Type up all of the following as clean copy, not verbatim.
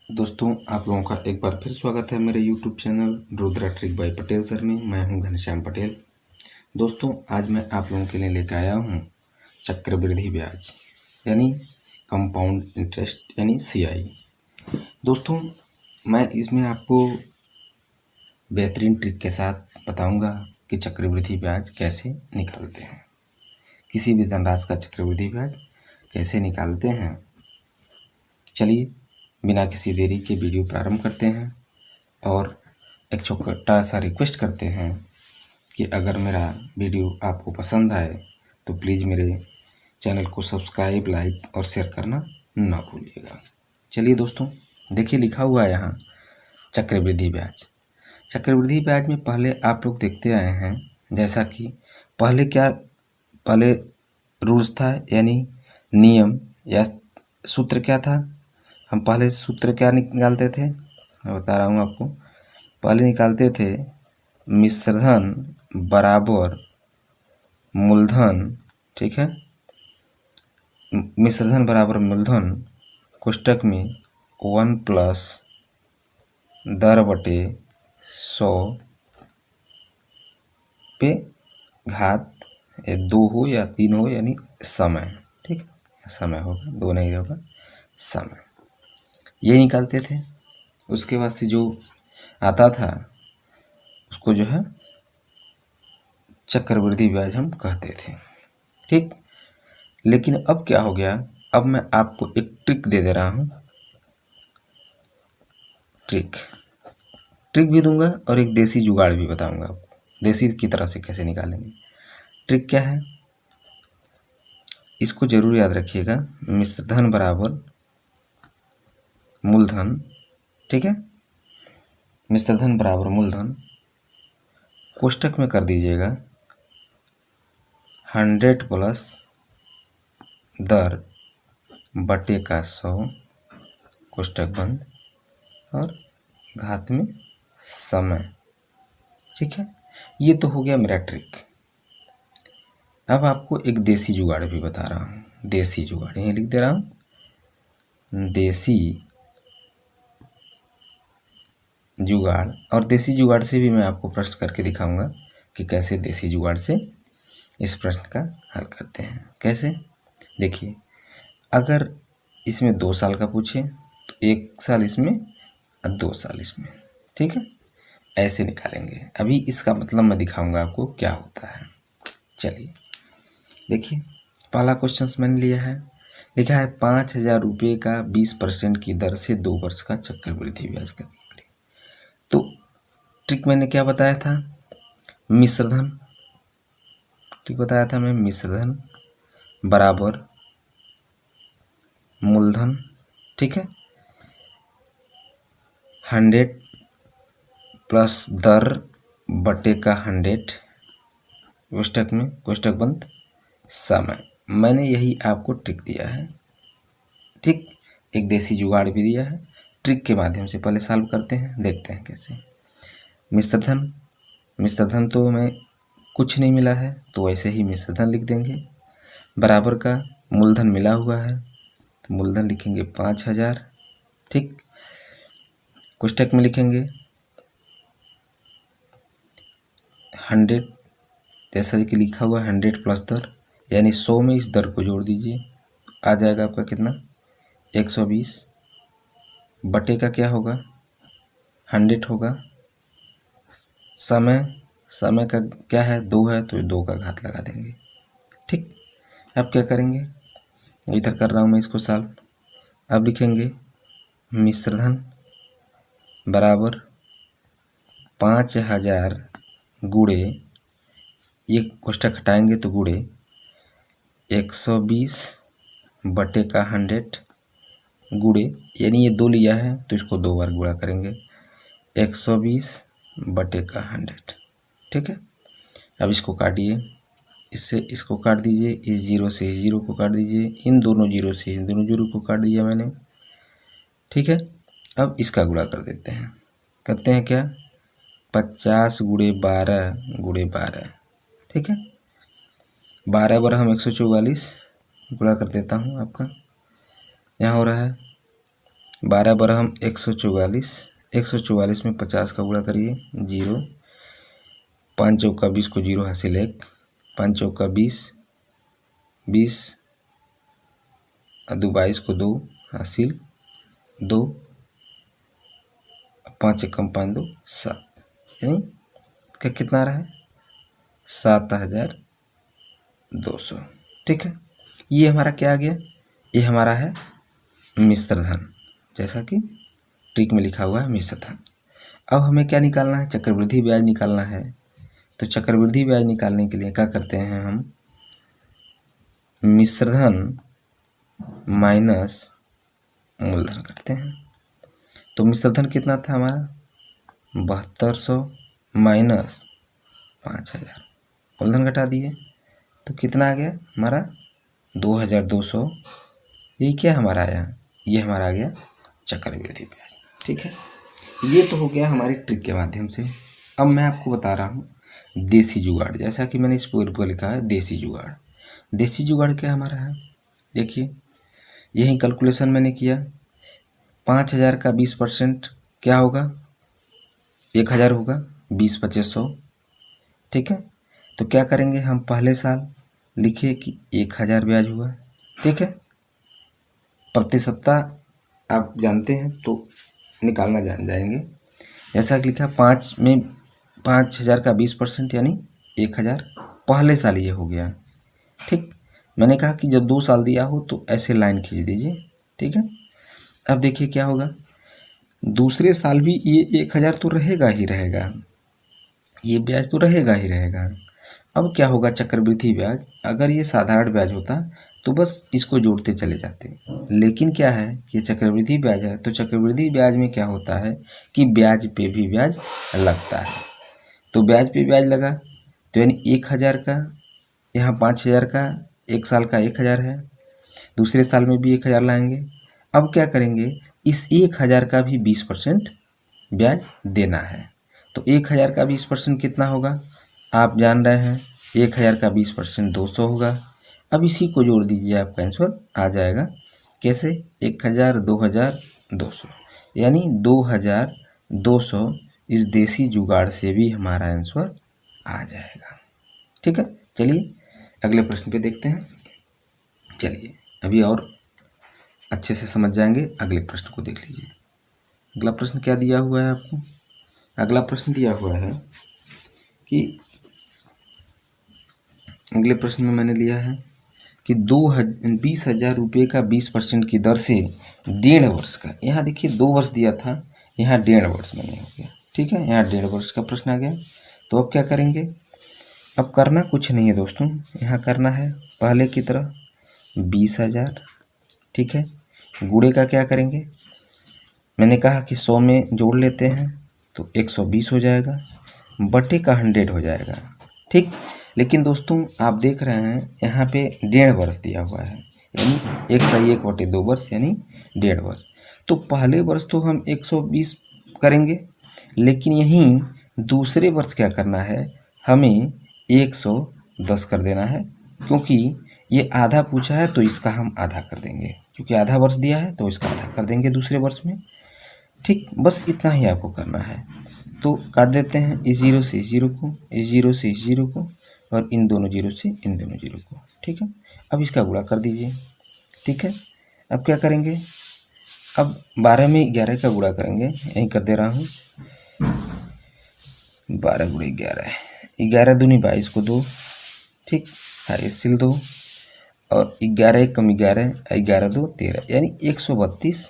दोस्तों, आप लोगों का एक बार फिर स्वागत है मेरे YouTube channel Rudra trick bye Patel sir में। मैं हूं घनश्याम पटेल। दोस्तों, आज मैं आप लोगों के लिए लेकर आया हूं चक्रवृद्धि ब्याज यानी कंपाउंड इंटरेस्ट यानी CI। दोस्तों, मैं इसमें आपको बेहतरीन ट्रिक के साथ बताऊंगा कि चक्रवृद्धि ब्याज कैसे निकालते हैं, किसी भी धनराशि का चक्रवृद्धि ब्याज कैसे निकालते हैं। चलिए बिना किसी देरी के वीडियो प्रारंभ करते हैं और एक छोटा सा रिक्वेस्ट करते हैं कि अगर मेरा वीडियो आपको पसंद आए तो प्लीज़ मेरे चैनल को सब्सक्राइब, लाइक और शेयर करना ना भूलिएगा। चलिए दोस्तों, देखिए लिखा हुआ है यहाँ चक्रवृद्धि ब्याज। चक्रवृद्धि ब्याज में पहले आप लोग देखते आए हैं, जैसा कि पहले रूल्स था यानी नियम या सूत्र क्या था। हम पहले सूत्र क्या निकालते थे, मैं बता रहा हूँ आपको। पहले निकालते थे मिश्रधन बराबर मूलधन, ठीक है। मिश्रधन बराबर मूलधन कोष्टक में 1 प्लस दर बटे 100 पे घात 2 हो या 3 हो यानी समय, ठीक है। समय होगा, 2 नहीं होगा, समय, ये निकालते थे। उसके बाद से जो आता था उसको जो है चक्रवृद्धि ब्याज हम कहते थे, ठीक। लेकिन अब क्या हो गया, अब मैं आपको एक ट्रिक दे रहा हूँ। ट्रिक भी दूंगा और एक देसी जुगाड़ भी बताऊंगा आपको, देसी की तरह से कैसे निकालेंगे। ट्रिक क्या है, इसको जरूर याद रखिएगा। मिश्रधन बराबर मूलधन, ठीक है। मिश्रधन बराबर मूलधन कोष्टक में कर दीजिएगा 100 प्लस दर बटे का 100 कोष्टक बंद और घात में समय, ठीक है। ये तो हो गया मेरा ट्रिक। अब आपको एक देसी जुगाड़ भी बता रहा हूँ। देसी जुगाड़ यहीं लिख दे रहा हूँ, देसी जुगाड़। और देसी जुगाड़ से भी मैं आपको प्रश्न करके दिखाऊंगा कि कैसे देसी जुगाड़ से इस प्रश्न का हल करते हैं। कैसे, देखिए, अगर इसमें 2 साल का पूछे तो 1 साल इसमें और 2 साल इसमें, ठीक है। ऐसे निकालेंगे। अभी इसका मतलब मैं दिखाऊंगा आपको क्या होता है। चलिए देखिए, पहला क्वेश्चन मैंने लिया है, लिखा है 5,000 रुपये का 20% की दर से 2 वर्ष का चक्रवृद्धि ब्याज का। तो ट्रिक मैंने क्या बताया था, मिश्रधन। ट्रिक बताया था मैं, मिश्रधन बराबर मूलधन, ठीक है। 100 प्लस दर बटे का 100 कोष्टक में कोष्टक बंद समय। मैंने यही आपको ट्रिक दिया है, ठीक। एक देसी जुगाड़ भी दिया है। ट्रिक के माध्यम से पहले सॉल्व करते हैं, देखते हैं कैसे। मिश्रधन तो हमें कुछ नहीं मिला है तो वैसे ही मिश्रधन लिख देंगे। बराबर का मूलधन मिला हुआ है तो मूलधन लिखेंगे 5,000, ठीक। कोष्टक में लिखेंगे 100, जैसा कि लिखा हुआ 100 प्लस दर यानी 100 में इस दर को जोड़ दीजिए, आ जाएगा आपका कितना 120 बटे का क्या होगा 100 होगा। समय का क्या है 2 है तो 2 का घात लगा देंगे, ठीक। अब क्या करेंगे, इधर कर रहा हूँ मैं इसको सॉल्व। अब लिखेंगे मिश्रधन बराबर 5,000 गुणे, ये कोष्टक हटाएंगे तो गुणे 120 बटे का 100 गुणे, यानी ये 2 लिया है तो इसको 2 बार गुणा करेंगे 120 बटे का 100, ठीक है। अब इसको काटिए, इससे इसको काट दीजिए, इस 0 से इस 0 को काट दीजिए, इन दोनों 0 से इन दोनों 0 को काट दिया मैंने, ठीक है। अब इसका गुणा कर देते हैं, करते हैं क्या 50 गुणे 12, ठीक है। 12 बार हम 144 गुणा कर देता हूँ, आपका यहाँ हो रहा है 12 बरहम 144, 144 में 50 का गुणा करिए 0, 5 चौका 20 को 0 हासिल 1, 5 चौका 20, 20 दो 22 को 2 हासिल 2, 5 एकम 5 2 7, यानी क्या कितना रहा है 7200। ठीक है, ये हमारा क्या आ गया, ये हमारा है मिश्र धन, जैसा कि ट्रिक में लिखा हुआ है मिश्र धन। अब हमें क्या निकालना है, चक्रवृद्धि ब्याज निकालना है। तो चक्रवृद्धि ब्याज निकालने के लिए क्या करते हैं हम, मिश्र धन माइनस मूलधन करते हैं। तो मिश्र धन कितना था हमारा 7200 माइनस 5000, मूलधन घटा दिए तो कितना आ गया हमारा 2200। ये क्या हमारा आया, ये हमारा आ गया चक्रवृद्धि ब्याज। ठीक है, ये तो हो गया हमारी ट्रिक के माध्यम से। अब मैं आपको बता रहा हूँ देसी जुगाड़, जैसा कि मैंने इस बोर्ड पर लिखा है देसी जुगाड़। देसी जुगाड़ क्या हमारा है, देखिए यही कैलकुलेशन मैंने किया। 5000 का 20% क्या होगा 1000 होगा, 20 2500। ठीक है, तो क्या करेंगे हम, पहले साल लिखिए कि 1000 ब्याज हुआ। ठीक है, प्रति सप्ताह आप जानते हैं तो निकालना जान जाएंगे। जैसा कि लिखा 5 में 5000 का 20% यानी 1000, पहले साल ये हो गया। ठीक, मैंने कहा कि जब 2 साल दिया हो तो ऐसे लाइन खींच दीजिए। ठीक है, अब देखिए क्या होगा, दूसरे साल भी ये 1000 तो रहेगा ही रहेगा, ये ब्याज तो रहेगा ही रहेगा। अब क्या होगा चक्रवृद्धि ब्याज, अगर ये साधारण ब्याज होता तो बस इसको जोड़ते चले जाते, लेकिन क्या है ये चक्रवृद्धि ब्याज है। तो चक्रवृद्धि ब्याज में क्या होता है कि ब्याज पे भी ब्याज लगता है। तो ब्याज पे ब्याज लगा तो यानी 1000 का, यहाँ 5000 का, एक साल का 1000 है, दूसरे साल में भी 1000 लाएंगे। अब क्या करेंगे, इस 1000 का भी 20% ब्याज देना है। तो 1000 का 20% कितना होगा, आप जान रहे हैं 1000 का 20% 200 होगा। अब इसी को जोड़ दीजिए, आपका आंसर आ जाएगा। कैसे, 1000 2000 200, यानी 2200 इस देसी जुगाड़ से भी हमारा आंसर आ जाएगा। ठीक है, चलिए अगले प्रश्न पे देखते हैं। चलिए अभी और अच्छे से समझ जाएंगे, अगले प्रश्न को देख लीजिए। अगला प्रश्न क्या दिया हुआ है आपको, अगला प्रश्न दिया हुआ है कि अगले प्रश्न में मैंने लिया है कि 20,000 रुपये का 20% की दर से 1.5 वर्ष का, यहाँ देखिए 2 वर्ष दिया था, यहाँ 1.5 वर्ष में नहीं हो गया। ठीक है, यहाँ 1.5 वर्ष का प्रश्न आ गया। तो अब क्या करेंगे, अब करना कुछ नहीं है दोस्तों, यहाँ करना है पहले की तरह 20,000। ठीक है, गुणे का क्या करेंगे, मैंने कहा कि 100 में जोड़ लेते हैं तो 120 हो जाएगा, बटे का 100 हो जाएगा। ठीक, लेकिन दोस्तों आप देख रहे हैं यहाँ पे 1.5 वर्ष दिया हुआ है, यानी 1/1/2 वर्ष यानी 1.5 वर्ष। तो पहले वर्ष तो हम 120 करेंगे, लेकिन यहीं दूसरे वर्ष क्या करना है, हमें 110 कर देना है, क्योंकि ये आधा पूछा है तो इसका हम आधा कर देंगे, क्योंकि आधा वर्ष दिया है तो इसका आधा कर देंगे दूसरे वर्ष में। ठीक, बस इतना ही आपको करना है। तो काट देते हैं इस 0 से इस 0 को, इस 0 से इस 0 को, और इन दोनों 0 से इन दोनों 0 को। ठीक है, अब इसका गुणा कर दीजिए। ठीक है, अब क्या करेंगे, अब 12 में 11 का गुणा करेंगे, यहीं कर दे रहा हूँ, 12 × 11, 11 दूनी 22 को 2। ठीक, हासिल 2, और 11 × 11, 11 2 13, यानी 132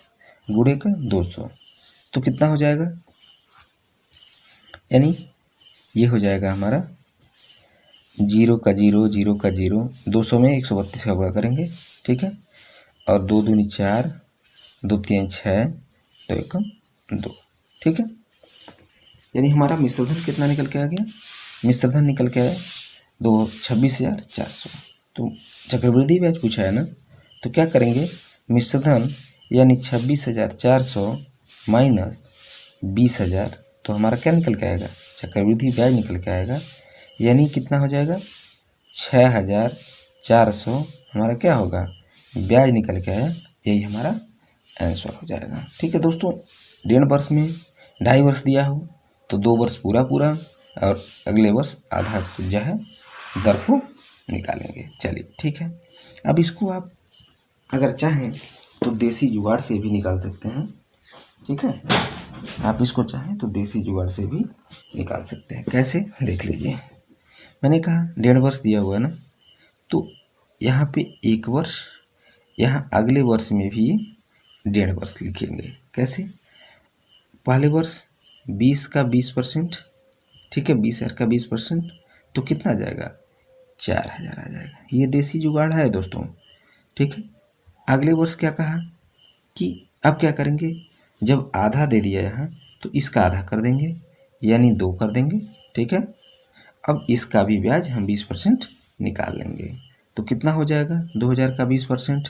गुणे का 200। तो कितना हो जाएगा, यानी ये हो जाएगा हमारा 0 का 0, 0 का 0, 200 में 132 का गुणा करेंगे। ठीक है, और 2 दूनी 4, 2 3 6, 2 एकम 2। ठीक है, यानी हमारा मिश्रधन कितना निकल के आ गया, मिश्रधन निकल के आया 26,400। तो चक्रवृद्धि ब्याज पूछा है ना, तो क्या करेंगे, मिश्रधन यानी 26,400 माइनस 20,000, तो हमारा क्या निकल के आएगा, चक्रवृद्धि ब्याज निकल के आएगा, यानी कितना हो जाएगा 6,400 हमारा क्या होगा ब्याज निकल के आया, यही हमारा आंसर हो जाएगा। ठीक है दोस्तों, 1.5 वर्ष में 2.5 वर्ष दिया हो तो 2 वर्ष पूरा पूरा और अगले वर्ष आधा जो है दर को निकालेंगे। चलिए ठीक है, अब इसको आप अगर चाहें तो देसी जुगाड़ से भी निकाल सकते हैं। ठीक है, आप इसको चाहें तो देसी जुगाड़ से भी निकाल सकते हैं। कैसे, देख लीजिए। मैंने कहा 1.5 वर्ष दिया हुआ है ना, तो यहाँ पे 1 वर्ष, यहाँ अगले वर्ष में भी 1.5 वर्ष लिखेंगे। कैसे, पहले वर्ष 20 का 20%, ठीक है, 20,000 का 20%, तो कितना आ जाएगा, 4,000 आ जाएगा। ये देसी जुगाड़ है दोस्तों। ठीक है, अगले वर्ष क्या कहा कि अब क्या करेंगे, जब आधा दे दिया यहाँ तो इसका आधा कर देंगे, यानी 2 कर देंगे। ठीक है, अब इसका भी ब्याज हम 20% निकाल लेंगे, तो कितना हो जाएगा, 2,000 का 20%,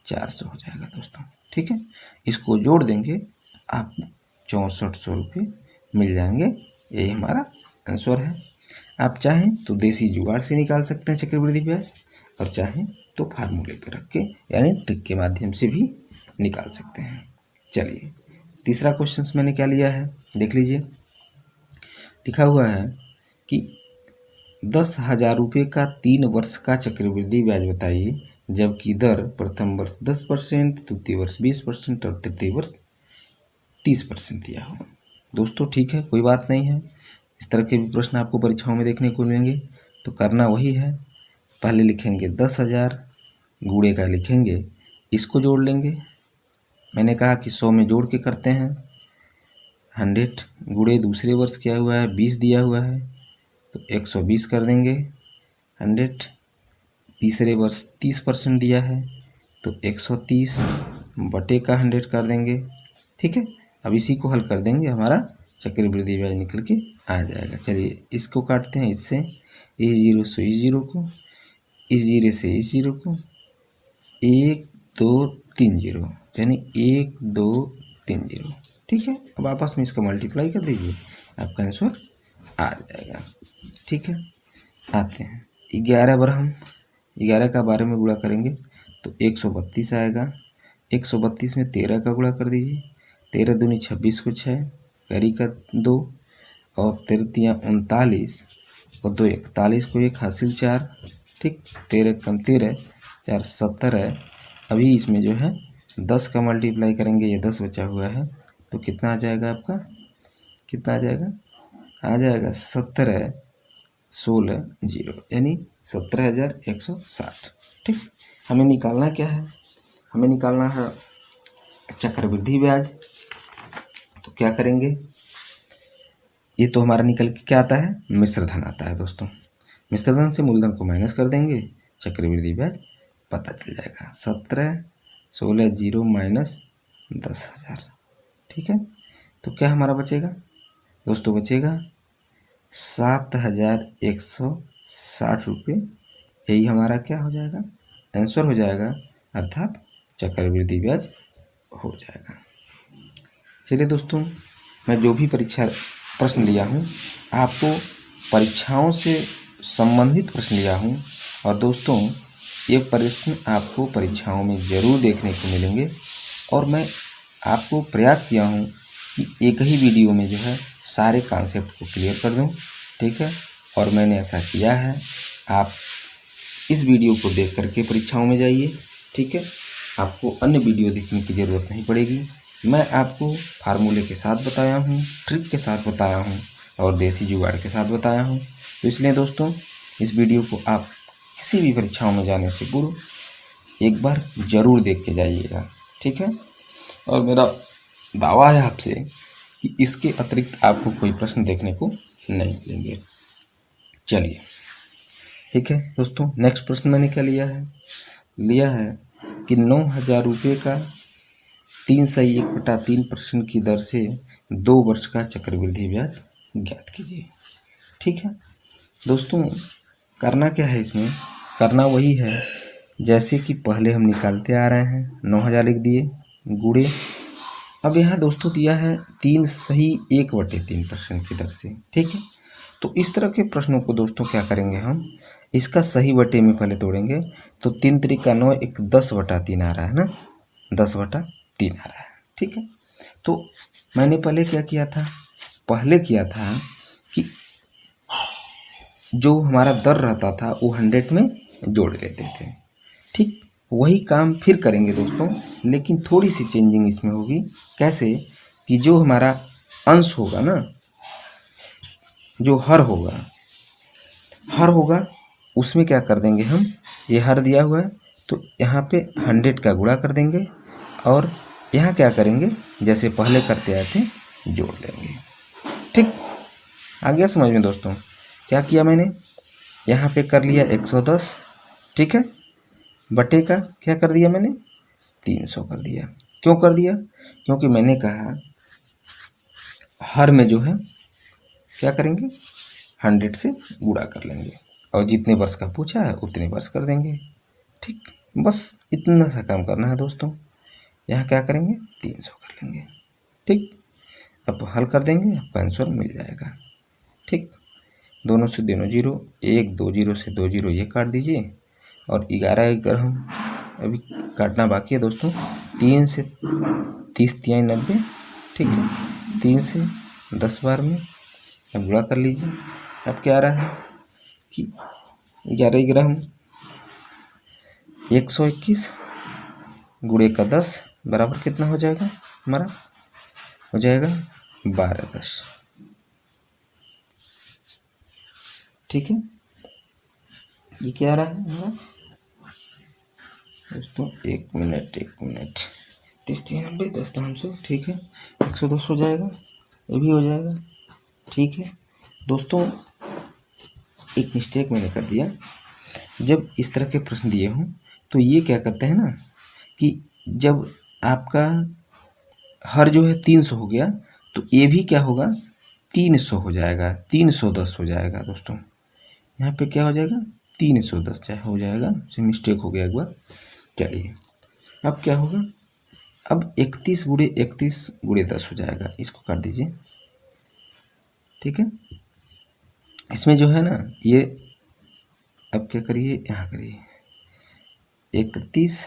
400 हो जाएगा दोस्तों। ठीक है, इसको जोड़ देंगे, आप 6400 रुपये मिल जाएंगे। यही हमारा आंसर है। आप चाहें तो देसी जुगाड़ से निकाल सकते हैं चक्रवृद्धि ब्याज, और चाहें तो फार्मूले पर रख के यानी ट्रिक के माध्यम से भी निकाल सकते हैं। चलिए, तीसरा क्वेश्चन मैंने क्या लिया है, देख लीजिए। लिखा हुआ है कि 10,000 रुपये का 3 वर्ष का चक्रवृद्धि ब्याज बताइए, जबकि दर प्रथम वर्ष 10%, द्वितीय वर्ष 20% और तृतीय वर्ष 30% दिया हो। दोस्तों ठीक है, कोई बात नहीं है, इस तरह के भी प्रश्न आपको परीक्षाओं में देखने को मिलेंगे। तो करना वही है, पहले लिखेंगे 10,000, गुणे का लिखेंगे, इसको जोड़ लेंगे। मैंने कहा कि 100 में जोड़ के करते हैं, 100 गुणे दूसरे वर्ष क्या हुआ है, 20 दिया हुआ है तो 120 कर देंगे। 100 तीसरे वर्ष 30% दिया है तो 130 बटे का 100 कर देंगे। ठीक है, अब इसी को हल कर देंगे, हमारा चक्रवृद्धि ब्याज निकल के आ जाएगा। चलिए इसको काटते हैं, इससे इस जीरो से इस जीरो को, इस जीरो से इस जीरो को, 1 2 3 जीरो, यानी 1 2 3 जीरो। ठीक है, अब आपस में इसका मल्टीप्लाई कर दीजिए, आपका आंसर आ जाएगा। ठीक है, आते हैं 11 बार हम 11 का 12 में गुणा करेंगे तो 132 आएगा। 132 में 13 का गुणा कर दीजिए, 13 दूनी 26 को 6, कैरी का 2 और 13 39 और 2 41 को 1 हासिल 4। ठीक, 13 कम 13, 4 17। अभी इसमें जो है 10 का मल्टीप्लाई करेंगे, ये 10 बचा हुआ है तो कितना आ जाएगा आपका, कितना आ जाएगा, आ जाएगा 17 16 0, यानी 17,160। ठीक, हमें निकालना क्या है, हमें निकालना है चक्रवृद्धि ब्याज। तो क्या करेंगे, ये तो हमारा निकल के क्या आता है, मिश्र धन आता है दोस्तों। मिश्र धन से मूलधन को माइनस कर देंगे, चक्रवृद्धि ब्याज पता चल जाएगा। 17 16 0 माइनस 10,000। ठीक है, तो क्या हमारा बचेगा दोस्तों, बचेगा 7,160 रुपये। यही हमारा क्या हो जाएगा, आंसर हो जाएगा, अर्थात चक्रवृद्धि ब्याज हो जाएगा। चलिए दोस्तों, मैं जो भी परीक्षा प्रश्न लिया हूँ, आपको परीक्षाओं से संबंधित प्रश्न लिया हूँ, और दोस्तों ये प्रश्न आपको परीक्षाओं में ज़रूर देखने को मिलेंगे। और मैं आपको प्रयास किया हूँ कि एक ही वीडियो में जो है सारे कॉन्सेप्ट को क्लियर कर दूँ। ठीक है, और मैंने ऐसा किया है। आप इस वीडियो को देख करके परीक्षाओं में जाइए। ठीक है, आपको अन्य वीडियो देखने की ज़रूरत नहीं पड़ेगी। मैं आपको फार्मूले के साथ बताया हूँ, ट्रिक के साथ बताया हूँ और देसी जुगाड़ के साथ बताया हूँ। तो इसलिए दोस्तों इस वीडियो को आप किसी भी परीक्षाओं में जाने से पूर्व एक बार ज़रूर देख के जाइएगा। ठीक है, और मेरा दावा है आपसे कि इसके अतिरिक्त आपको कोई प्रश्न देखने को नहीं मिलेंगे। चलिए ठीक है दोस्तों, नेक्स्ट प्रश्न मैंने क्या लिया है कि 9,000 रुपये का 3/1/3% की दर से 2 वर्ष का चक्रवृद्धि ब्याज ज्ञात कीजिए। ठीक है दोस्तों, करना क्या है, इसमें करना वही है जैसे कि पहले हम निकालते आ रहे हैं। 9,000 लिख दिए, गुणे, अब यहाँ दोस्तों दिया है 3/1/3% की दर से। ठीक है, तो इस तरह के प्रश्नों को दोस्तों क्या करेंगे, हम इसका सही बटे में पहले तोड़ेंगे। तो 3 3 का 9, एक 10/3 आ रहा है ना, 10/3। 3 आ रहा है। ठीक है, तो मैंने पहले क्या किया था, पहले किया था कि जो हमारा दर रहता था वो 100 में जोड़ लेते थे। ठीक, वही काम फिर करेंगे दोस्तों, लेकिन थोड़ी सी चेंजिंग इसमें होगी। कैसे कि जो हमारा अंश होगा ना, जो हर होगा उसमें क्या कर देंगे हम, ये हर दिया हुआ है तो यहाँ पे 100 का गुणा कर देंगे और यहाँ क्या करेंगे, जैसे पहले करते आए थे, जोड़ लेंगे। ठीक, आ गया समझ में दोस्तों? क्या किया मैंने, यहाँ पे कर लिया 110, ठीक है, बटे का क्या कर दिया मैंने, 300 कर दिया। क्यों कर दिया, क्योंकि मैंने कहा हर में जो है क्या करेंगे, 100 से गुणा कर लेंगे और जितने वर्ष का पूछा है उतने वर्ष कर देंगे। ठीक, बस इतना सा काम करना है दोस्तों। यहाँ क्या करेंगे, 300 कर लेंगे। ठीक, अब हल कर देंगे, आपका आंसर मिल जाएगा। ठीक, दोनों से दोनों जीरो, 1 2 जीरो से 2 जीरो ये काट दीजिए और 11 अगर हम अभी काटना बाकी है दोस्तों। 3 से 30 3 90, ठीक है, 3 से 10 बार में अब गुणा कर लीजिए। अब क्या आ रहा है कि 11 ग्राम 121 गुणे का 10 बराबर कितना हो जाएगा, हमारा हो जाएगा 12×10। ठीक है, ये क्या आ रहा है हमारा दोस्तों, 1 मिनट 30 3 90 10 300, ठीक है, 110 हो जाएगा, ये भी हो जाएगा। ठीक है दोस्तों, एक मिस्टेक मैंने कर दिया, जब इस तरह के प्रश्न दिए हों तो ये क्या करते हैं ना कि जब आपका हर जो है 300 हो गया तो ये भी क्या होगा, 300 हो जाएगा, 310 हो जाएगा दोस्तों। यहाँ पे क्या हो जाएगा, 310 चाहे हो जाएगा, से मिस्टेक हो गया एक बार। चलिए अब क्या होगा, अब 31 गुणे 10 हो जाएगा, इसको कर दीजिए। ठीक है, इसमें जो है ना ये अब क्या करिए, यहाँ करिए 31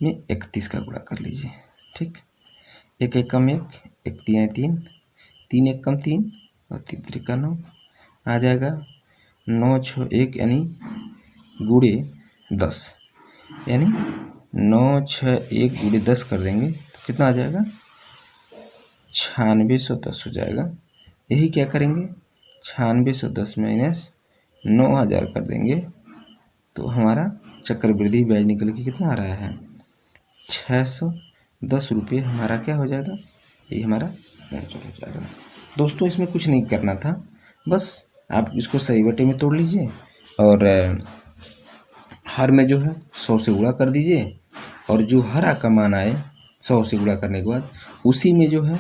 में 31 का गुणा कर लीजिए। ठीक, 1 1 कम 1, 1 3 3, 3 1 कम 3 और 3 3 9 आ जाएगा 9 6 1 यानी गुणे 10, यानी 9 6 1 गुणे 10 कर देंगे तो कितना आ जाएगा, 9610 हो जाएगा। यही क्या करेंगे, 9610 माइनस 9000 कर देंगे तो हमारा चक्रवृद्धि ब्याज निकल के कितना आ रहा है, 610 रुपये हमारा क्या हो जाएगा, ये हमारा आंसर हो जाएगा। दोस्तों इसमें कुछ नहीं करना था, बस आप इसको सही बटे में तोड़ लीजिए और हर में जो है 100 से गुणा कर दीजिए और जो हर का मान आए 100 से गुणा करने के बाद उसी में जो है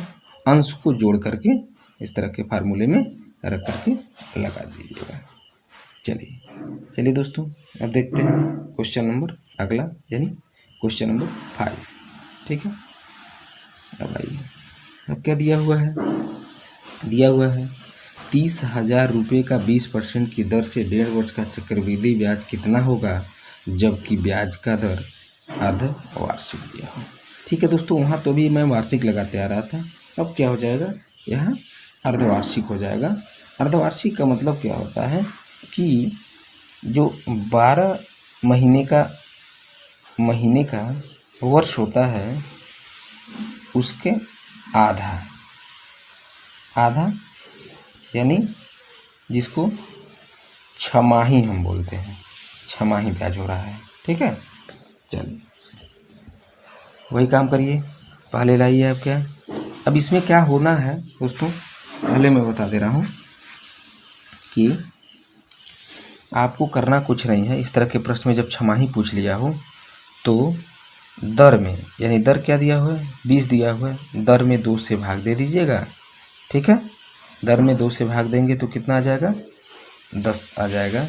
अंश को जोड़ करके इस तरह के फार्मूले में रख करके लगा दीजिएगा। चलिए दोस्तों, अब देखते हैं क्वेश्चन नंबर अगला, यानी क्वेश्चन नंबर 5। ठीक है, अब आइए, अब क्या दिया हुआ है, 30,000 रुपये का 20% की दर से 1.5 वर्ष का चक्रवृद्धि ब्याज कितना होगा जबकि ब्याज का दर अर्धवार्षिक दिया हो। ठीक है दोस्तों, वहाँ तो भी मैं वार्षिक लगाते आ रहा था, अब क्या हो जाएगा, यहाँ अर्धवार्षिक हो जाएगा। अर्धवार्षिक का मतलब क्या होता है कि जो 12 महीने का वर्ष होता है उसके आधा यानी जिसको छमाही हम बोलते हैं, छमाही ब्याज हो रहा है। ठीक है, चलिए वही काम करिए, पहले लाइए। अब क्या, अब इसमें क्या होना है दोस्तों, पहले मैं बता दे रहा हूँ कि आपको करना कुछ नहीं है। इस तरह के प्रश्न में जब छमाही पूछ लिया हो तो दर में, यानी दर क्या दिया हुआ है, 20 दिया हुआ है, दर में 2 से भाग दे दीजिएगा। ठीक है, दर में 2 से भाग देंगे तो कितना आ जाएगा, 10 आ जाएगा।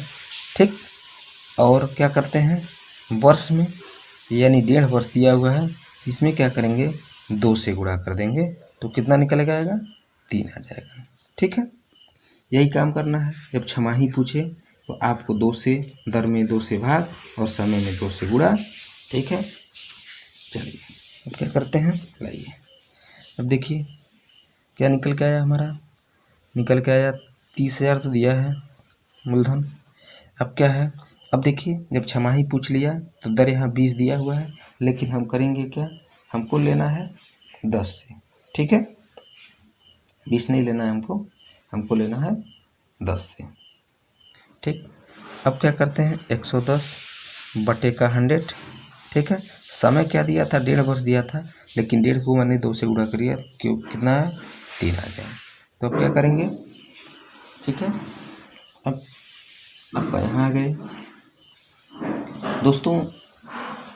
ठीक, और क्या करते हैं, वर्ष में यानी 1.5 वर्ष दिया हुआ है, इसमें क्या करेंगे, 2 से गुणा कर देंगे तो कितना निकल आएगा, 3 आ जाएगा। ठीक है, यही काम करना है। जब छमाही पूछे तो आपको 2 से, दर में 2 से भाग और समय में 2 से गुणा। ठीक है, चलिए अब क्या करते हैं, लाइए अब देखिए क्या निकल के आया हमारा, निकल के आया 30,000 तो दिया है मूलधन। अब क्या है, अब देखिए जब छमाही पूछ लिया तो दर यहाँ 20 दिया हुआ है, लेकिन हम करेंगे क्या, हमको लेना है 10 से, ठीक है, 20 नहीं लेना है हमको लेना है 10 से, ठीक। अब क्या करते हैं 110 बटे का 100, ठीक है। समय क्या दिया था, 1.5 वर्ष दिया था, लेकिन 1.5 को मैंने 2 से गुणा करिए, क्यों कितना है 3 आ गया। तो अब क्या करेंगे, ठीक है, अब यहाँ आ गए। दोस्तों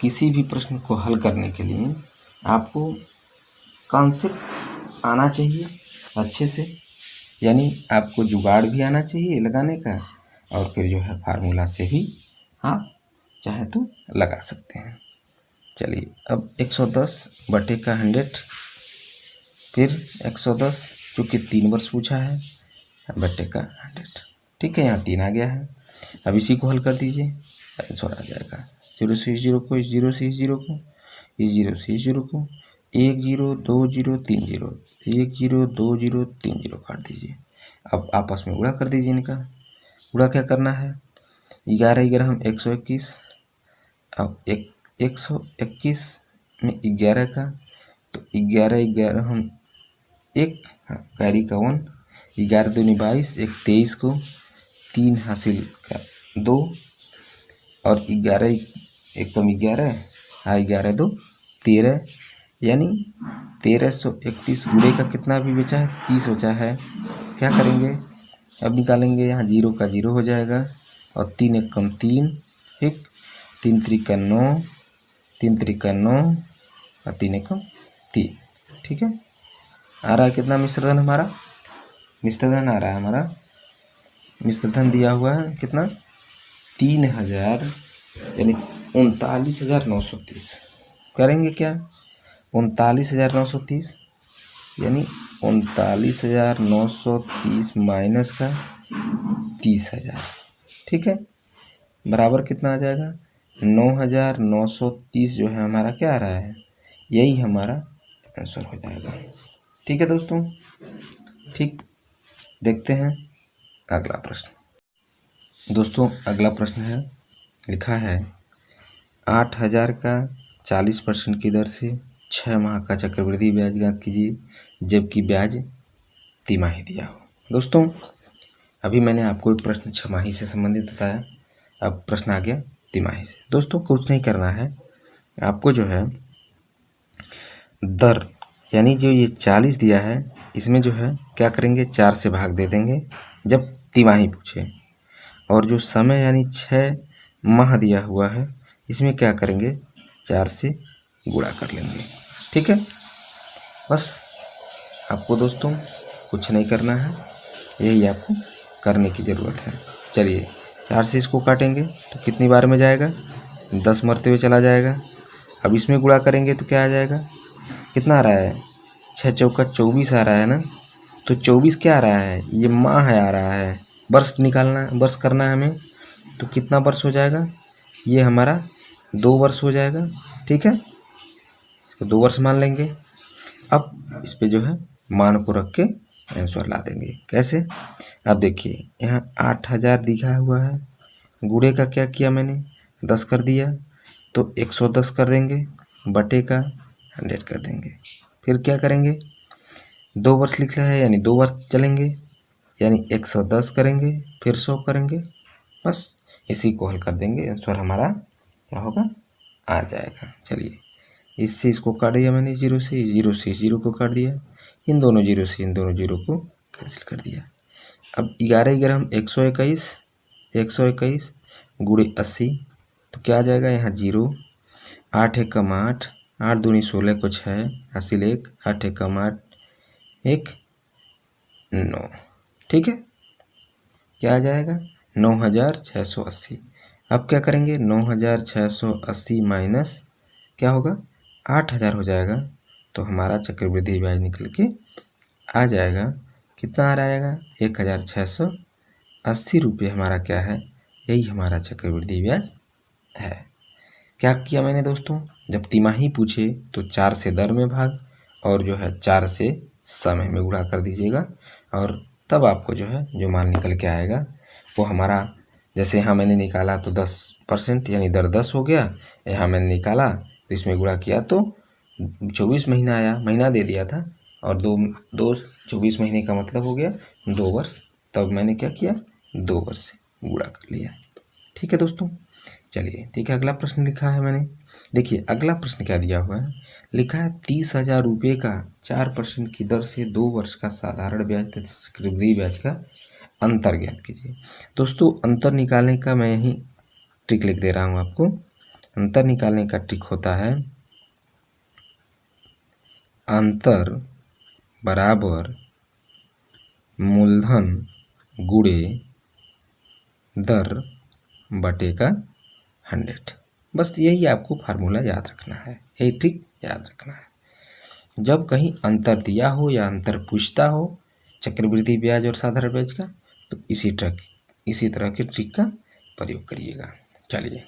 किसी भी प्रश्न को हल करने के लिए आपको कॉन्सेप्ट आना चाहिए अच्छे से, यानी आपको जुगाड़ भी आना चाहिए लगाने का, और फिर जो है फार्मूला से भी आप चाहे तो लगा सकते हैं। चलिए अब 110 बटे का 100, फिर 110 चूँकि 3 वर्ष पूछा है, बटे का 100, ठीक है, यहाँ 3 आ गया है। अब इसी को हल कर दीजिए, आंसर आ जाएगा 0 से 0 को, 0 से 0 को, 0 से 0 को, 1 0 2 0 3 0, 1 0 2 0 3 0 काट दीजिए। अब आपस में गुणा कर दीजिए इनका। गुणा क्या करना है, 11 11 हम 121, अब 121 में 11 का, तो 11 11 हम 1 कैरी का 1, 11 दूनी 22, 1 23 को, 3 हासिल का 2, और 11 1 कम 11, 11 2 13, यानी 1331 गुणे का कितना भी बचा है, 30 बचा है। क्या करेंगे, अब निकालेंगे, यहाँ 0 का 0 हो जाएगा, और 3 1 कम 3, ठीक, 3 3 का 9, 3 3 का 9, और 3 1 कम 3, ठीक है। आ रहा है कितना मिश्रधन हमारा, मिश्रधन आ रहा है हमारा, मिश्रधन दिया हुआ है कितना 3000, यानी 39,930। करेंगे क्या, 39,930 यानी 39,930 माइनस का 30,000, ठीक है, बराबर कितना आ जाएगा 9,930, जो है हमारा क्या आ रहा है, यही हमारा आंसर हो जाएगा। ठीक है दोस्तों, ठीक, देखते हैं अगला प्रश्न। दोस्तों अगला प्रश्न है, लिखा है 8,000 का 40% की दर से 6 माह का चक्रवृद्धि ब्याज ज्ञात कीजिए, जबकि ब्याज तिमाही दिया हो। दोस्तों अभी मैंने आपको एक प्रश्न छमाही से संबंधित बताया, अब प्रश्न आ गया तिमाही से। दोस्तों कुछ नहीं करना है, आपको जो है दर, यानी जो ये 40 दिया है, इसमें जो है क्या करेंगे 4 से भाग दे देंगे जब तिमाही पूछे, और जो समय यानी 6 माह दिया हुआ है, इसमें क्या करेंगे 4 से गुणा कर लेंगे, ठीक है। बस आपको दोस्तों कुछ नहीं करना है, यही आपको करने की ज़रूरत है। चलिए 4 से इसको काटेंगे तो कितनी बार में जाएगा, 10 मरते हुए चला जाएगा। अब इसमें गुणा करेंगे तो क्या आ जाएगा, कितना आ रहा है 6 चौका 24 आ रहा है ना, तो 24 क्या आ रहा है, ये माह है आ रहा है, वर्ष निकालना, वर्ष करना है हमें, तो कितना वर्ष हो जाएगा, ये हमारा 2 वर्ष हो जाएगा, ठीक है, इसको 2 वर्ष मान लेंगे। अब इस पे जो है मान को रख के आंसर ला देंगे। कैसे, अब देखिए यहाँ 8,000 दिखा हुआ है, गुणे का क्या किया मैंने 10 कर दिया, तो 110 कर देंगे, बटे का 100 कर देंगे। फिर क्या करेंगे 2 वर्ष लिखा है, यानी 2 वर्ष चलेंगे, यानी 110 करेंगे, फिर 100 करेंगे, बस इसी को हल कर देंगे, आंसर हमारा क्या होगा आ जाएगा। चलिए इससे इसको काट दिया मैंने, 0 से 0 को काट दिया, इन दोनों 0 से इन दोनों 0 को कैंसिल कर दिया। अब 11 11 हम 121 गुणे 80, तो क्या आ जाएगा यहाँ 0, 8 1 कम 8, 8 दूनी 16 को 6, हासिल 1, 8 1 कम 8 1 9, ठीक है, क्या आ जाएगा 9,680। अब क्या करेंगे 9,680 माइनस क्या होगा 8,000 हो जाएगा, तो हमारा चक्रवृद्धि ब्याज निकल के आ जाएगा, कितना आ जाएगा 1,680 रुपये हमारा क्या है, यही हमारा चक्रवृद्धि ब्याज है। क्या किया मैंने दोस्तों, जब तिमाही पूछे तो 4 से दर में भाग और जो है 4 से समय में गुणा कर दीजिएगा, और तब आपको जो है जो मान निकल के आएगा वो हमारा, जैसे यहाँ मैंने निकाला तो 10% यानी दर 10 हो गया, यहाँ मैंने निकाला तो इसमें गुणा किया तो 24 महीना आया, महीना दे दिया था, और 24 महीने का मतलब हो गया 2 वर्ष। तब मैंने क्या किया, 2 वर्ष से गुणा कर लिया। ठीक है दोस्तों, चलिए ठीक है, अगला प्रश्न लिखा है मैंने। देखिए अगला प्रश्न क्या दिया हुआ है, लिखा है 30,000 रुपये का 4% की दर से 2 वर्ष का साधारण ब्याज तथा चक्रवृद्धि ब्याज का अंतर ज्ञात कीजिए। दोस्तों अंतर निकालने का मैं यही ट्रिक लिख दे रहा हूँ आपको। अंतर निकालने का ट्रिक होता है अंतर बराबर मूलधन गुणे दर बटे का 100। बस यही आपको फार्मूला याद रखना है, यही ट्रिक याद रखना है। जब कहीं अंतर दिया हो या अंतर पूछता हो चक्रवृद्धि ब्याज और साधारण ब्याज का, तो इसी तरह के ट्रिक का प्रयोग करिएगा। चलिए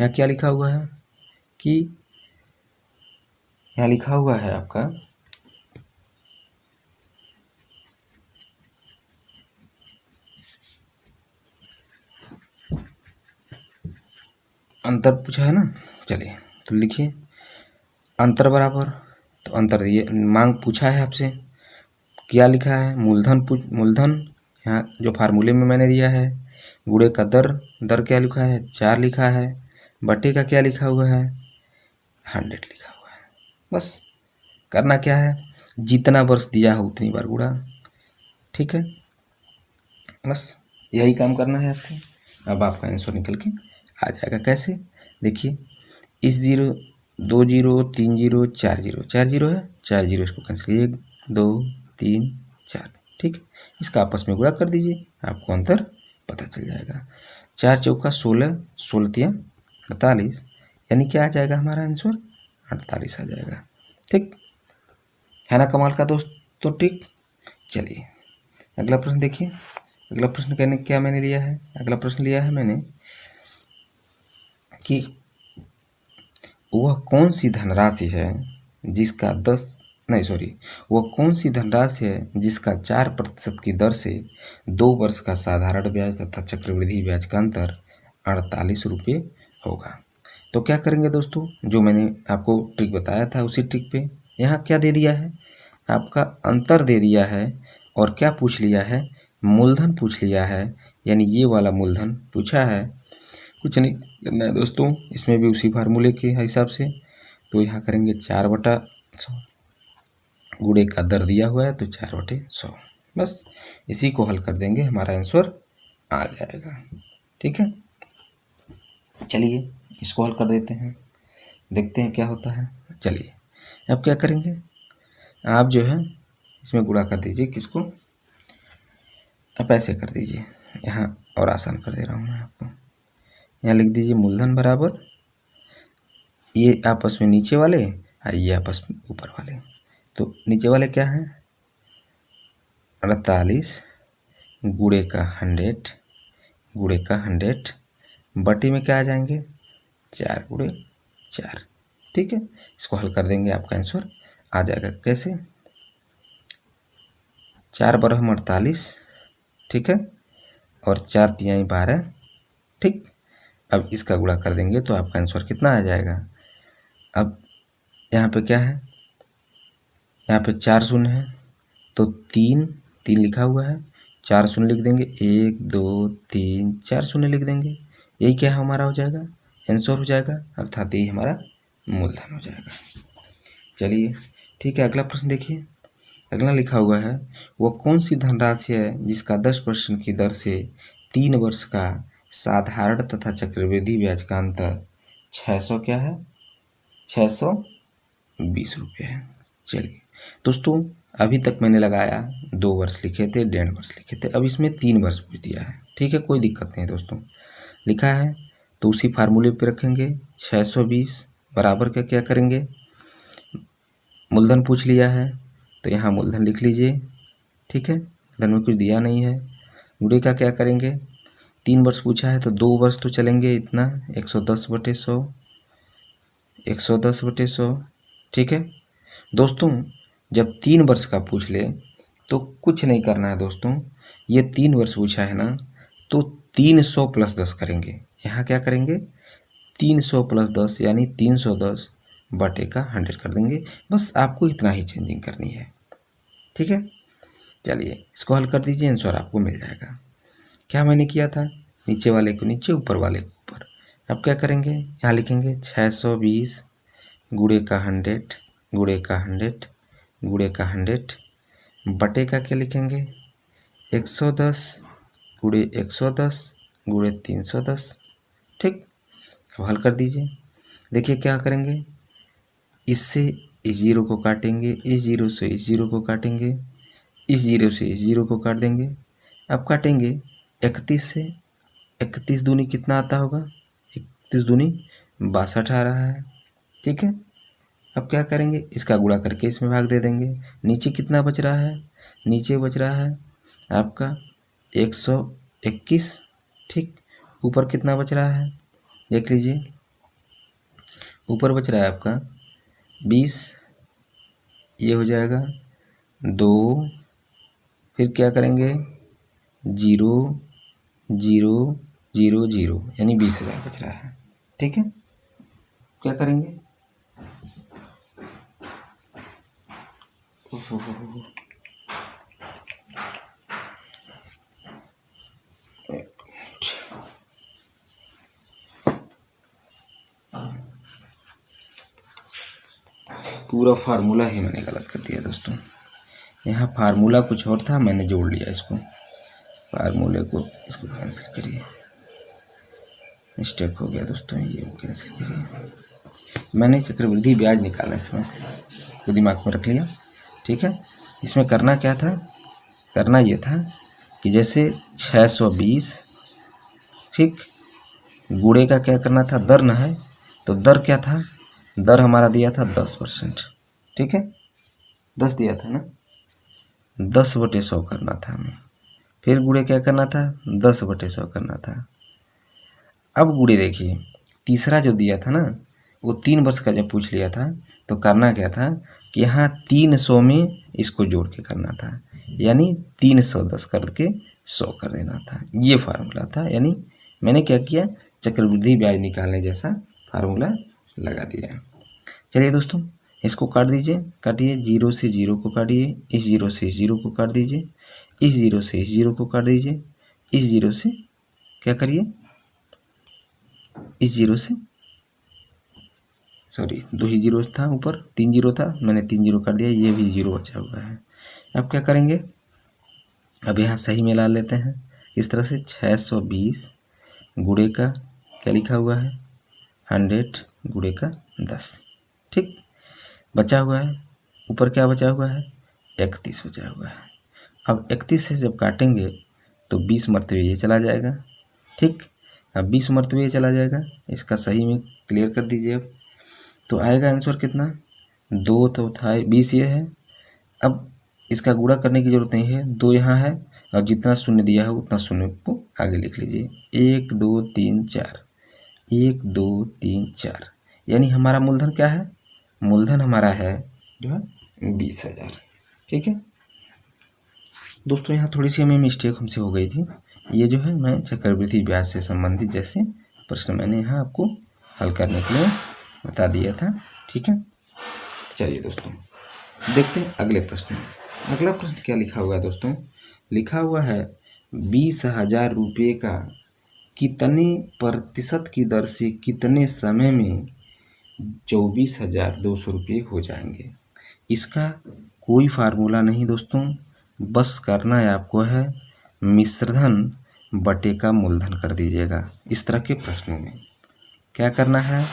यहाँ क्या लिखा हुआ है कि यहाँ लिखा हुआ है आपका अंतर पूछा है ना। चलिए तो लिखिए अंतर बराबर, तो अंतर दिए, मांग पूछा है आपसे, क्या लिखा है मूलधन यहाँ जो फार्मूले में मैंने दिया है, गुणे का दर क्या लिखा है 4 लिखा है, बटे का क्या लिखा हुआ है 100 लिखा हुआ है। बस करना क्या है, जितना वर्ष दिया हो उतनी बार गुणा। ठीक है, बस यही काम करना है आपको। अब आपका आंसर निकल के आ जाएगा। कैसे, देखिए इस 0 2 0 3 0 4 0 4 0 है, 4 0 इसको कैंसिल, 1 2 3 4। ठीक है, इसका आपस में गुणा कर दीजिए, आपको अंतर पता चल जाएगा। 4 चौका 16, 16 तिया 48, यानी क्या आ जाएगा हमारा आंसर 48 आ जाएगा। ठीक है ना, कमाल का दोस्तों ट्रिक। चलिए अगला प्रश्न देखिए। अगला प्रश्न कहने क्या मैंने लिया है, अगला प्रश्न लिया है मैंने कि वह कौन सी धनराशि है जिसका वह कौन सी धनराशि है जिसका 4% की दर से 2 वर्ष का साधारण ब्याज तथा चक्रवृद्धि ब्याज का अंतर 48 रुपये होगा। तो क्या करेंगे दोस्तों, जो मैंने आपको ट्रिक बताया था उसी ट्रिक पे यहाँ क्या दे दिया है, आपका अंतर दे दिया है, और क्या पूछ लिया है, मूलधन पूछ लिया है, यानी ये वाला मूलधन पूछा है। कुछ नहीं करना है दोस्तों, इसमें भी उसी फार्मूले के हिसाब से, तो यहाँ करेंगे 4/100, गुणे का दर दिया हुआ है तो 4/100, बस इसी को हल कर देंगे, हमारा आंसर आ जाएगा। ठीक है, चलिए इसको हल कर देते हैं, देखते हैं क्या होता है। चलिए अब क्या करेंगे, आप जो है इसमें गुणा कर दीजिए, किसको, आप ऐसे कर दीजिए, यहाँ और आसान कर दे रहा हूँ मैं आपको। यहाँ लिख दीजिए मूलधन बराबर ये आपस में नीचे वाले और ये आपस में ऊपर वाले। तो नीचे वाले क्या हैं 48 गुणे का 100 बटी में क्या आ जाएंगे 4 गुणे 4। ठीक है, इसको हल कर देंगे, आपका आंसर आ जाएगा। कैसे, 4 बरह 48, ठीक है, और 4 तिहाई 12। ठीक, अब इसका गुणा कर देंगे तो आपका आंसर कितना आ जाएगा। अब यहाँ पे क्या है, यहाँ पे 4 शून्य है तो 3 लिखा हुआ है, 4 शून्य लिख देंगे, 1 2 3 4 शून्य लिख देंगे, यही क्या हमारा हो जाएगा, आंसर हो जाएगा, अर्थात यही हमारा मूलधन हो जाएगा। चलिए ठीक है, अगला प्रश्न देखिए। अगला लिखा हुआ है वह कौन सी धनराशि है जिसका 10% की दर से 3 वर्ष का साधारण तथा चक्रवृद्धि ब्याज का अंतर 600 क्या है 620 रुपये है। चलिए दोस्तों, अभी तक मैंने लगाया 2 वर्ष लिखे थे, 1.5 वर्ष लिखे थे, अब इसमें 3 वर्ष पूछ दिया है। ठीक है, कोई दिक्कत नहीं दोस्तों, लिखा है तो उसी फार्मूले पे रखेंगे। 620 बराबर का क्या करेंगे, मूलधन पूछ लिया है तो यहाँ मूलधन लिख लीजिए। ठीक है, धन में कुछ दिया नहीं है। गुणे का क्या करेंगे, 3 वर्ष पूछा है तो 2 वर्ष तो चलेंगे, इतना 110/100 110/100, ठीक है दोस्तों। जब 3 वर्ष का पूछ ले तो कुछ नहीं करना है दोस्तों, ये 3 वर्ष पूछा है ना तो 300 + 10 करेंगे। यहाँ क्या करेंगे 300 + 10 यानी 310/100 कर देंगे। बस आपको इतना ही चेंजिंग करनी है, ठीक है। चलिए इसको हल कर दीजिए, आंसर आपको मिल जाएगा। क्या मैंने किया था, नीचे वाले को नीचे ऊपर वाले को ऊपर। अब क्या करेंगे, यहाँ लिखेंगे 620 गुणे का 100 गुणे का 100 गुणे का 100 बटे का क्या लिखेंगे 110 गुणे 110 गुणे 310, ठीक। अब हल कर दीजिए, देखिए क्या करेंगे, इससे इस जीरो को काटेंगे, इस जीरो से इस जीरो को काटेंगे, इस जीरो से इस जीरो को काट देंगे। अब काटेंगे 31 से, 31 दूनी कितना आता होगा, 31 दूनी 62 आ रहा है, ठीक है। अब क्या करेंगे, इसका गुणा करके इसमें भाग दे देंगे। नीचे कितना बच रहा है, नीचे बच रहा है आपका 121, ठीक। ऊपर कितना बच रहा है देख लीजिए, ऊपर बच रहा है आपका 20, ये हो जाएगा 2, फिर क्या करेंगे 0 0 0 0 यानी 20,000 बच रहा है, ठीक है। क्या करेंगे पूरा फार्मूला ही मैंने गलत कर दिया दोस्तों। यहाँ फार्मूला कुछ और था, मैंने जोड़ लिया इसको, फार्मूले को इसको कैंसिल करिए, मिस्टेक हो गया दोस्तों, ये कैंसिल करिए। मैंने चक्रवृद्धि ब्याज निकाला इसमें से, तो दिमाग में रख लिया, ठीक है। इसमें करना क्या था, करना ये था कि जैसे 620, ठीक, गुणे का क्या करना था, दर न है तो दर क्या था, दर हमारा दिया था 10%, ठीक है, 10 दिया था ना, 10/100 करना था हमें। फिर गुणे क्या करना था, 10/100 करना था। अब गुणे देखिए तीसरा जो दिया था ना, वो 3 वर्ष का जब पूछ लिया था तो करना क्या था कि यहाँ 300 में इसको जोड़ के करना था, यानी 310 करके 100 कर देना था, ये फार्मूला था। यानी मैंने क्या किया, चक्रवृद्धि ब्याज निकालने जैसा फार्मूला लगा दिया। चलिए दोस्तों इसको काट दीजिए, काटिए, 0 से 0 को काटिए, इस 0 से इस 0 को काट दीजिए, इस 0 से इस 0 को काट दीजिए, इस 0 से क्या करिए, इस 0 से, सॉरी 2 ही 0 था, ऊपर 3 0 था, मैंने 3 0 कर दिया, ये भी 0 बचा हुआ है। अब क्या करेंगे, अब यहाँ सही मिला लेते हैं इस तरह से, 620 गुणे का क्या लिखा हुआ है 100 गुणे का 10, ठीक। बचा हुआ है ऊपर क्या बचा हुआ है 31 बचा हुआ है। अब 31 से जब काटेंगे तो 20 मरतबे ये चला जाएगा, ठीक। अब 20 मरतबे ये चला जाएगा, इसका सही में क्लियर कर दीजिए। अब तो आएगा आंसर कितना, 2 तो था, 20 ये है। अब इसका गुणा करने की जरूरत नहीं है, 2 यहाँ है और जितना शून्य दिया है उतना शून्य को आगे लिख लीजिए, 1 2 3 4, 1 2 3 4, यानी हमारा मूलधन क्या है, मूलधन हमारा है जो है 20,000, ठीक है दोस्तों। यहाँ थोड़ी सी हमें मिस्टेक हमसे हो गई थी, ये जो है मैं चक्रवृद्धि ब्याज से संबंधित जैसे प्रश्न मैंने यहाँ आपको हल करने के लिए बता दिया था, ठीक है। चलिए दोस्तों देखते हैं अगले प्रश्न में। अगला प्रश्न क्या लिखा हुआ है दोस्तों, लिखा हुआ है 20,000 रुपये का कितने प्रतिशत की दर से कितने समय में 24,200 रुपये हो जाएंगे। इसका कोई फार्मूला नहीं दोस्तों, बस करना है आपको है मिश्रधन बटे का मूलधन कर दीजिएगा। इस तरह के प्रश्नों में क्या करना है,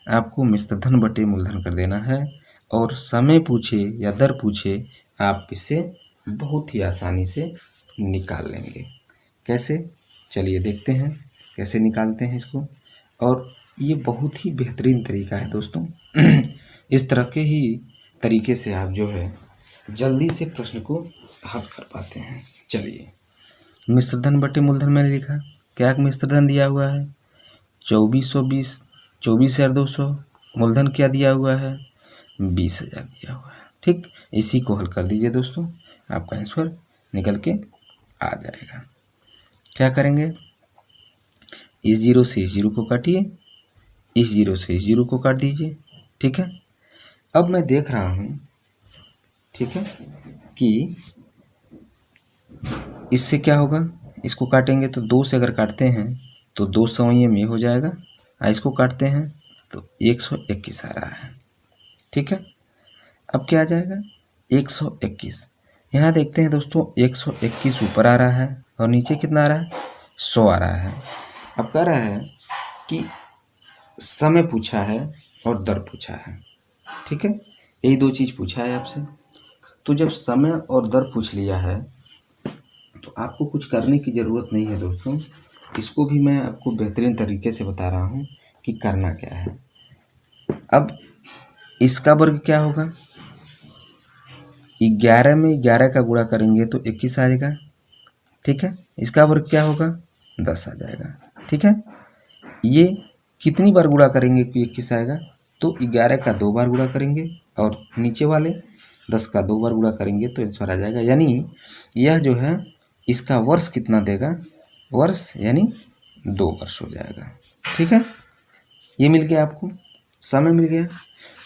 आपको मिश्रधन बटे मूलधन कर देना है, और समय पूछे या दर पूछे आप इसे बहुत ही आसानी से निकाल लेंगे। कैसे, चलिए देखते हैं कैसे निकालते हैं इसको। और ये बहुत ही बेहतरीन तरीका है दोस्तों इस तरह के ही तरीके से आप जो है जल्दी से प्रश्न को हल कर पाते हैं। चलिए मिश्रधन बटे मूलधन मैंने लिखा, क्या मिश्रधन दिया हुआ है 2420, 24,200, मूलधन क्या दिया हुआ है, 20,000 दिया हुआ है। ठीक, इसी को हल कर दीजिए दोस्तों, आपका आंसर निकल के आ जाएगा। क्या करेंगे, इस जीरो से इस जीरो को काटिए, इस जीरो से इस जीरो को काट दीजिए। ठीक है, अब मैं देख रहा हूँ, ठीक है, कि इससे क्या होगा, इसको काटेंगे तो 2 से अगर काटते हैं तो 2 सौवीं में हो जाएगा, और इसको काटते हैं तो 121 आ रहा है। ठीक है, अब क्या आ जाएगा, 121। यहाँ देखते हैं दोस्तों, 121 ऊपर आ रहा है और नीचे कितना आ रहा है, 100 आ रहा है। अब कह रहा है कि समय पूछा है और दर पूछा है। ठीक है, यही 2 चीज़ पूछा है आपसे। तो जब समय और दर पूछ लिया है तो आपको कुछ करने की ज़रूरत नहीं है दोस्तों। इसको भी मैं आपको बेहतरीन तरीके से बता रहा हूँ कि करना क्या है। अब इसका वर्ग क्या होगा, 11 में 11 का गुणा करेंगे तो 21 आ जाएगा। ठीक है, इसका वर्ग क्या होगा, 10 आ जाएगा। ठीक है, ये कितनी बार गुणा करेंगे कि 21 आएगा, तो 11 का 2 बार गुणा करेंगे और नीचे वाले 10 का 2 बार गुणा करेंगे तो आंसर आ जाएगा। यानी यह जो है इसका वर्ष कितना देगा, वर्ष यानी 2 वर्ष हो जाएगा। ठीक है, ये मिल गया आपको, समय मिल गया।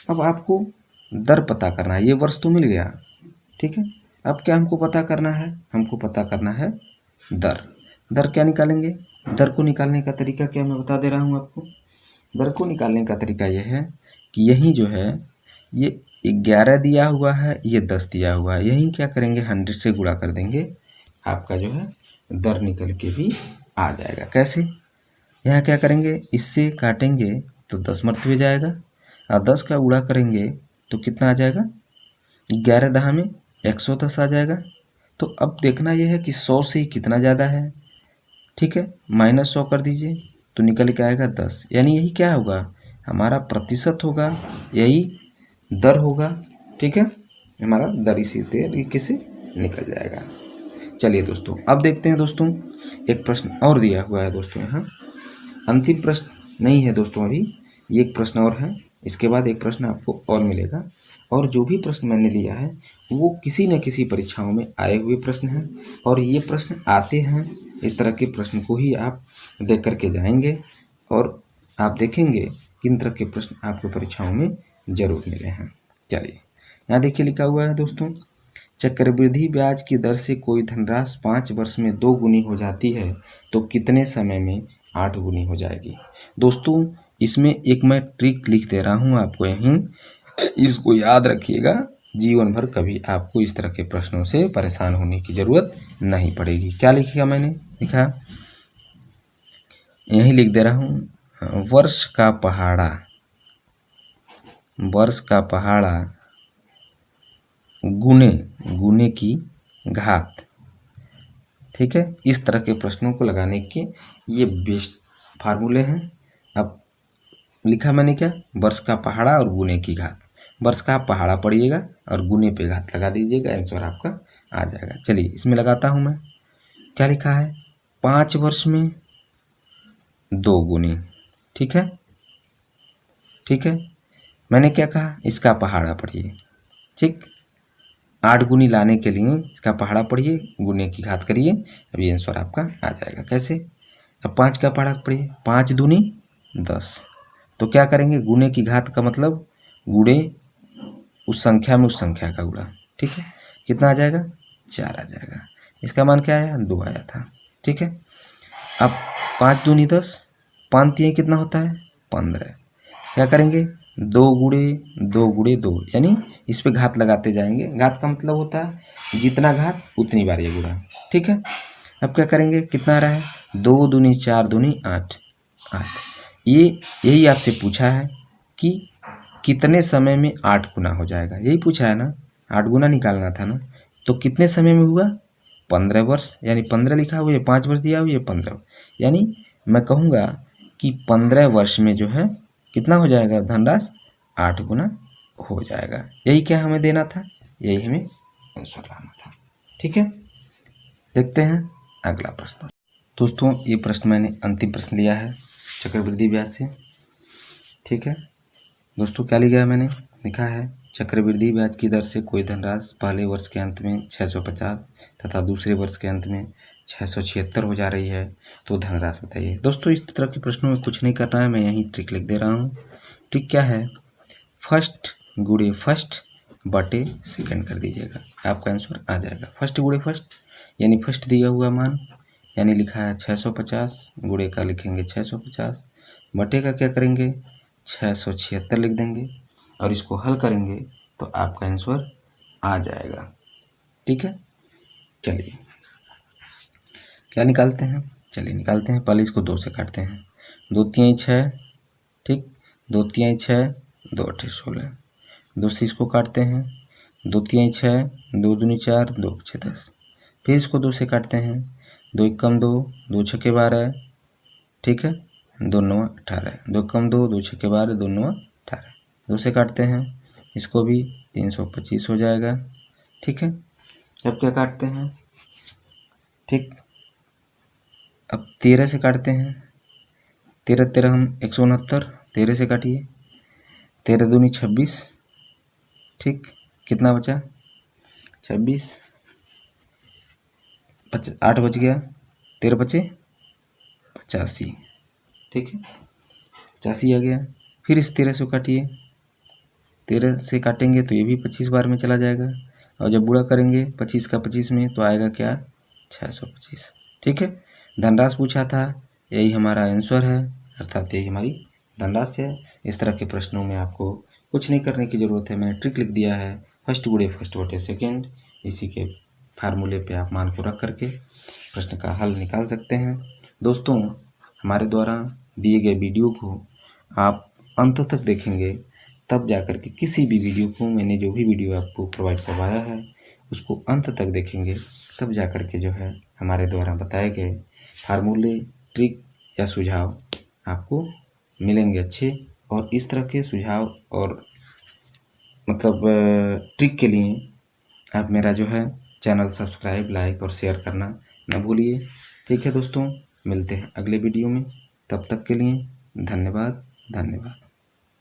अब आपको दर पता करना है, ये वर्ष तो मिल गया। ठीक है, अब क्या हमको पता करना है, हमको पता करना है दर। दर क्या निकालेंगे, दर को निकालने का तरीका क्या मैं बता दे रहा हूँ आपको। दर को निकालने का तरीका यह है कि यहीं जो है ये 11 दिया हुआ है, ये 10 दिया हुआ है, यहीं क्या करेंगे 100 से गुणा कर देंगे, आपका जो है दर निकल के भी आ जाएगा। कैसे, यहाँ क्या करेंगे, इससे काटेंगे तो 10 मरतबे जाएगा और 10 का गुणा करेंगे तो कितना आ जाएगा, 11 दहा में 110 आ जाएगा। तो अब देखना यह है कि 100 से कितना ज़्यादा है। ठीक है, -100 कर दीजिए तो निकल के आएगा 10। यानी यही क्या होगा, हमारा प्रतिशत होगा, यही दर होगा। ठीक है, हमारा दर इसी तरीके से निकल जाएगा। चलिए दोस्तों, अब देखते हैं दोस्तों, एक प्रश्न और दिया हुआ है दोस्तों। यहाँ अंतिम प्रश्न नहीं है दोस्तों, अभी ये एक प्रश्न और है, इसके बाद एक प्रश्न आपको और मिलेगा। और जो भी प्रश्न मैंने लिया है वो किसी न किसी परीक्षाओं में आए हुए प्रश्न हैं, और ये प्रश्न आते हैं, इस तरह के प्रश्न को ही आप देख करके जाएंगे और आप देखेंगे किन तरह के प्रश्न आपको परीक्षाओं में जरूर मिले हैं। चलिए, यहाँ देखिए लिखा हुआ है दोस्तों, चक्रवृद्धि ब्याज की दर से कोई धनराशि 5 वर्ष में 2 गुनी हो जाती है तो कितने समय में 8 गुनी हो जाएगी। दोस्तों, इसमें एक मैं ट्रिक लिख दे रहा हूँ आपको, यहीं इसको याद रखिएगा, जीवन भर कभी आपको इस तरह के प्रश्नों से परेशान होने की ज़रूरत नहीं पड़ेगी। क्या लिखा मैंने, लिखा यहीं लिख दे रहा हूँ, वर्ष का पहाड़ा, वर्ष का पहाड़ा गुने गुने की घात। ठीक है, इस तरह के प्रश्नों को लगाने के ये बेस्ट फार्मूले हैं। अब लिखा मैंने क्या, वर्ष का पहाड़ा और गुने की घात। वर्ष का आप पहाड़ा पढ़िएगा और गुने पे घात लगा दीजिएगा, आंसर आपका आ जाएगा। चलिए इसमें लगाता हूँ मैं, क्या लिखा है, 5 वर्ष में 2 गुनी। ठीक है, ठीक है, मैंने क्या कहा, इसका पहाड़ा पढ़िए। ठीक, 8 गुनी लाने के लिए इसका पहाड़ा पढ़िए, गुने की घात करिए, अब ये आंसर आपका आ जाएगा। कैसे, अब 5 का पहाड़ा पढ़िए, 5 दूनी 10, तो क्या करेंगे, गुने की घात का मतलब गुणे उस संख्या में उस संख्या का गुणा। ठीक है, कितना आ जाएगा, 4 आ जाएगा। इसका मान क्या आया, 2 आया था। ठीक है, अब 5 दूनी 10, 5 3 कितना होता है, 15। क्या करेंगे, 2 गुणे 2 यानी इस पे घात लगाते जाएंगे। घात का मतलब होता है जितना घात उतनी बार ये गुणा। ठीक है, अब क्या करेंगे, कितना आ रहा है, 2 दूनी 4 दूनी 8। ये यही आपसे पूछा है कि कितने समय में 8 गुना हो जाएगा, यही पूछा है ना, 8 गुना निकालना था ना। तो कितने समय में हुआ, 15 वर्ष, यानी 15 लिखा हुआ है, 5 वर्ष दिया हुआ है, 15, यानी मैं कहूँगा कि 15 वर्ष में जो है कितना हो जाएगा, धनराशि 8 गुना हो जाएगा। यही क्या हमें देना था, यही हमें आंसर लाना था। ठीक है, देखते हैं अगला प्रश्न। दोस्तों, ये प्रश्न मैंने अंतिम प्रश्न लिया है चक्रवृद्धि ब्याज से। ठीक है, दोस्तों क्या लिखा है मैंने, लिखा है चक्रवृद्धि ब्याज की दर से कोई धनराशि पहले वर्ष के अंत में 650 तथा दूसरे वर्ष के अंत में 676 हो जा रही है, तो धनराशि बताइए। दोस्तों इस तरह के प्रश्नों में कुछ नहीं करना है, मैं यही ट्रिक लिख दे रहा हूँ। ट्रिक क्या है, फर्स्ट गुणे फर्स्ट बटे सेकंड कर दीजिएगा, आपका आंसर आ जाएगा। फर्स्ट गुणे फर्स्ट यानी फर्स्ट दिया हुआ मान, यानी लिखा है 650, गुणे का लिखेंगे 650, बटे का क्या करेंगे 676 लिख देंगे और इसको हल करेंगे तो आपका आंसर आ जाएगा। ठीक है, चलिए क्या निकालते हैं, चलिए निकालते हैं। पहले इसको 2 से काटते हैं, 2 तिहाई 6, ठीक, 2 तिहाई 6, 2 अठे 16। 2 से इसको काटते हैं, 2 तिहाई 6, 2 दूनी 4, 2 छः 10। फिर इसको 2 से काटते हैं, 2 एकम 2, 2 छक्के 12, ठीक है, 2 9 18, 2 एकम 2, 2 छक्के 12, 2 9 18। 2 से काटते हैं, इसको भी 325 हो जाएगा। ठीक है, अब क्या काटते हैं, ठीक, अब 13 से काटते हैं, 13 13 हम 169, 13 से काटिए, 13 दूनी 26, ठीक, कितना बचा 26, 8 बच गया, 13 बचे 85, ठीक है, 85 आ गया। फिर इस 13 से काटिए, 13 से काटेंगे तो ये भी 25 बार में चला जाएगा और जब बुरा करेंगे 25 का 25 में तो आएगा क्या 625। ठीक है, धनराशि पूछा था, यही हमारा आंसर है, अर्थात यही हमारी धनराशि है। इस तरह के प्रश्नों में आपको कुछ नहीं करने की ज़रूरत है, मैंने ट्रिक लिख दिया है, फर्स्ट गुणे फर्स्ट बटे सेकेंड, इसी के फार्मूले पे आप मान को रख करके प्रश्न का हल निकाल सकते हैं। दोस्तों हमारे द्वारा दिए गए वीडियो को आप अंत तक देखेंगे, तब जाकर के किसी भी वीडियो को, मैंने जो भी वीडियो आपको प्रोवाइड करवाया है उसको अंत तक देखेंगे, तब जाकर के जो है हमारे द्वारा बताए गए फार्मूले, ट्रिक या सुझाव आपको मिलेंगे अच्छे। और इस तरह के सुझाव और मतलब ट्रिक के लिए आप मेरा जो है चैनल सब्सक्राइब, लाइक और शेयर करना न भूलिए। ठीक है दोस्तों, मिलते हैं अगले वीडियो में, तब तक के लिए धन्यवाद।